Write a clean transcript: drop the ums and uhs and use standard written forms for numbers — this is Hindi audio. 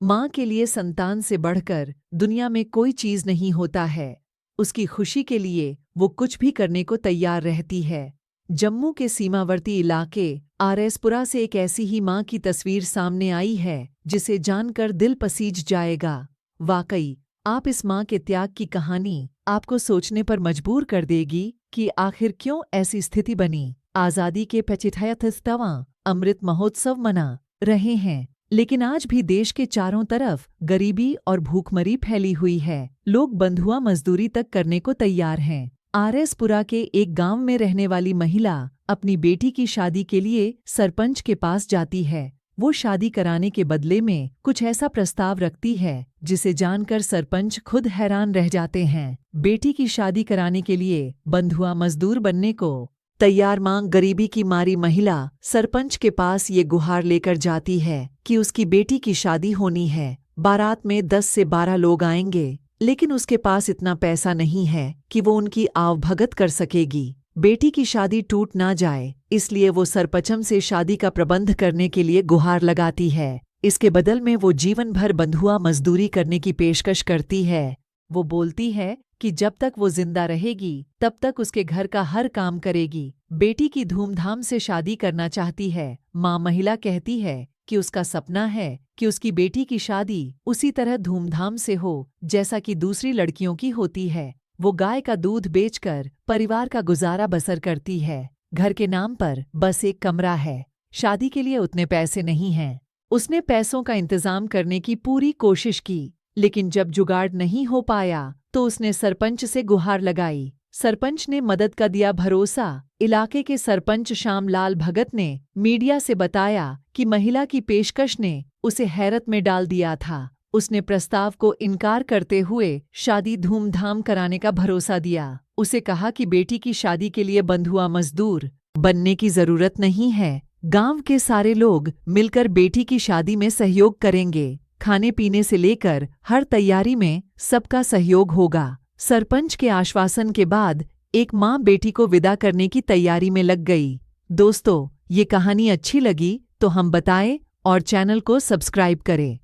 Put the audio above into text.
माँ के लिए संतान से बढ़कर दुनिया में कोई चीज नहीं होता है। उसकी खुशी के लिए वो कुछ भी करने को तैयार रहती है। जम्मू के सीमावर्ती इलाके आरएसपुरा से एक ऐसी ही माँ की तस्वीर सामने आई है जिसे जानकर दिल पसीज जाएगा। वाकई आप इस माँ के त्याग की कहानी आपको सोचने पर मजबूर कर देगी कि आखिर क्यों ऐसी स्थिति बनी। आज़ादी के 75वां अमृत महोत्सव मना रहे हैं, लेकिन आज भी देश के चारों तरफ गरीबी और भूखमरी फैली हुई है। लोग बंधुआ मजदूरी तक करने को तैयार हैं। आरएसपुरा के एक गांव में रहने वाली महिला अपनी बेटी की शादी के लिए सरपंच के पास जाती है। वो शादी कराने के बदले में कुछ ऐसा प्रस्ताव रखती है जिसे जानकर सरपंच खुद हैरान रह जाते हैं। बेटी की शादी कराने के लिए बंधुआ मजदूर बनने को तैयार मां गरीबी की मारी महिला सरपंच के पास ये गुहार लेकर जाती है कि उसकी बेटी की शादी होनी है। बारात में 10 से 12 लोग आएंगे, लेकिन उसके पास इतना पैसा नहीं है कि वो उनकी आवभगत कर सकेगी। बेटी की शादी टूट ना जाए, इसलिए वो सरपंच से शादी का प्रबंध करने के लिए गुहार लगाती है। इसके बदल में वो जीवन भर बंधुआ मजदूरी करने की पेशकश करती है। वो बोलती है कि जब तक वो जिंदा रहेगी तब तक उसके घर का हर काम करेगी। बेटी की धूमधाम से शादी करना चाहती है। माँ महिला कहती है कि उसका सपना है कि उसकी बेटी की शादी उसी तरह धूमधाम से हो जैसा कि दूसरी लड़कियों की होती है। वो गाय का दूध बेचकर परिवार का गुजारा बसर करती है। घर के नाम पर बस एक कमरा है। शादी के लिए उतने पैसे नहीं हैं। उसने पैसों का इंतजाम करने की पूरी कोशिश की, लेकिन जब जुगाड़ नहीं हो पाया तो उसने सरपंच से गुहार लगाई। सरपंच ने मदद का दिया भरोसा। इलाके के सरपंच श्यामलाल भगत ने मीडिया से बताया कि महिला की पेशकश ने उसे हैरत में डाल दिया था। उसने प्रस्ताव को इनकार करते हुए शादी धूमधाम कराने का भरोसा दिया। उसे कहा कि बेटी की शादी के लिए बंधुआ मजदूर बनने की जरूरत नहीं है। गांव के सारे लोग मिलकर बेटी की शादी में सहयोग करेंगे। खाने पीने से लेकर हर तैयारी में सबका सहयोग होगा। सरपंच के आश्वासन के बाद एक माँ बेटी को विदा करने की तैयारी में लग गई। दोस्तों, ये कहानी अच्छी लगी तो हम बताएं और चैनल को सब्सक्राइब करें।